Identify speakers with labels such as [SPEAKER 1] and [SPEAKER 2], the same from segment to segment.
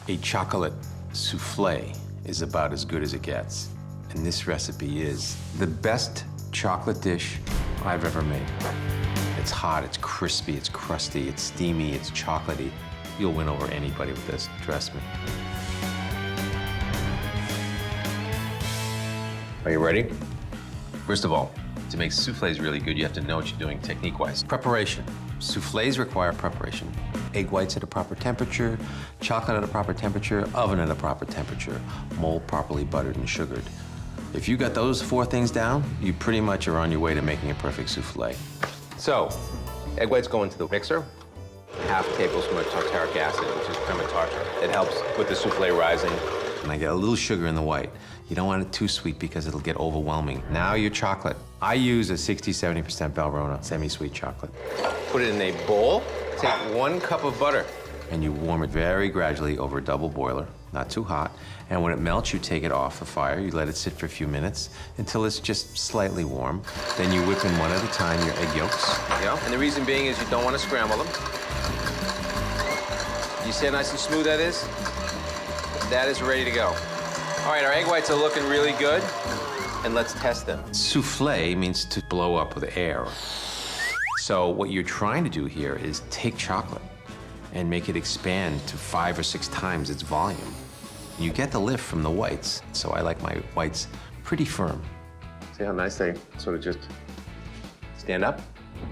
[SPEAKER 1] A chocolate souffle is about as good as it gets. And this recipe is the best chocolate dish I've ever made. It's hot, it's crispy, it's crusty, it's steamy, it's chocolatey. You'll win over anybody with this, trust me. Are you ready? First of all, to make souffles really good, you have to know what you're doing technique-wise. Preparation. Souffles require preparation. Egg whites at a proper temperature, chocolate at a proper temperature, oven at a proper temperature, mold properly buttered and sugared. If you got those 4 things down, you pretty much are on your way to making a perfect souffle. So, egg whites go into the mixer. Half tablespoon of tartaric acid, which is crema tartar. It helps with the souffle rising. And I get a little sugar in the white. You don't want it too sweet because it'll get overwhelming. Now your chocolate. I use a 60-70% Valrhona semi-sweet chocolate. Put it in a bowl. Take 1 cup of butter. And you warm it very gradually over a double boiler, not too hot. And when it melts, you take it off the fire. You let it sit for a few minutes until it's just slightly warm. Then you whip in one at a time your egg yolks. Yeah. And the reason being is you don't want to scramble them. You see how nice and smooth that is? That is ready to go. All right, our egg whites are looking really good, and let's test them. Souffle means to blow up with air. So what you're trying to do here is take chocolate and make it expand to 5 or 6 times its volume. You get the lift from the whites, so I like my whites pretty firm. See how nice they sort of just stand up?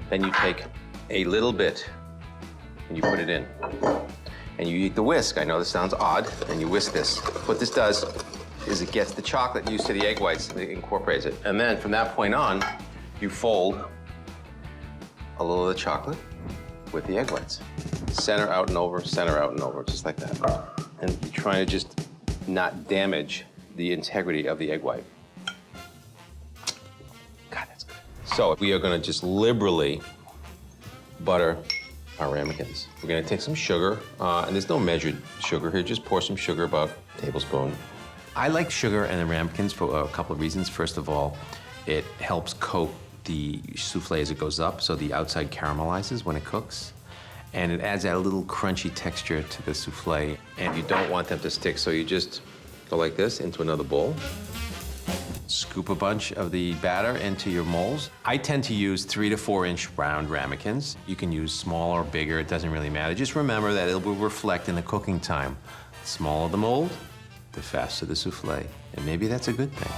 [SPEAKER 1] Then you take a little bit and you put it in. And you eat the whisk. I know this sounds odd, and you whisk this. What this does is it gets the chocolate used to the egg whites, and it incorporates it. And then from that point on, you fold a little of the chocolate with the egg whites. Center out and over, just like that. And you're trying to just not damage the integrity of the egg white. God, that's good. So we are gonna just liberally butter our ramekins. We're gonna take some sugar, and there's no measured sugar here, just pour some sugar, about a tablespoon. I like sugar and the ramekins for a couple of reasons. First of all, it helps coat the souffle as it goes up, so the outside caramelizes when it cooks. And it adds that little crunchy texture to the souffle, and you don't want them to stick, so you just go like this into another bowl. Scoop a bunch of the batter into your molds. I tend to use 3 to 4 inch round ramekins. You can use smaller or bigger, it doesn't really matter. Just remember that it will reflect in the cooking time. The smaller the mold, the faster the souffle. And maybe that's a good thing.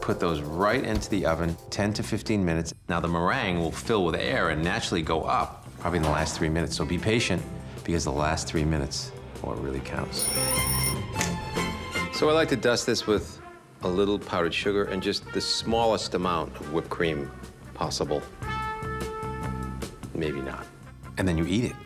[SPEAKER 1] Put those right into the oven, 10 to 15 minutes. Now the meringue will fill with air and naturally go up, probably in the last 3 minutes. So be patient, because the last 3 minutes are what really counts. So I like to dust this with a little powdered sugar and just the smallest amount of whipped cream possible. Maybe not. And then you eat it.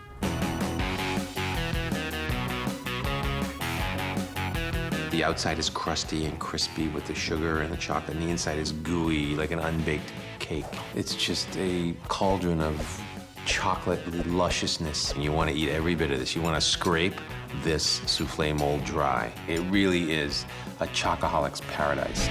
[SPEAKER 1] The outside is crusty and crispy with the sugar and the chocolate, and the inside is gooey, like an unbaked cake. It's just a cauldron of chocolate lusciousness. And you want to eat every bit of this. You want to scrape this souffle mold dry. It really is a chocoholic's paradise.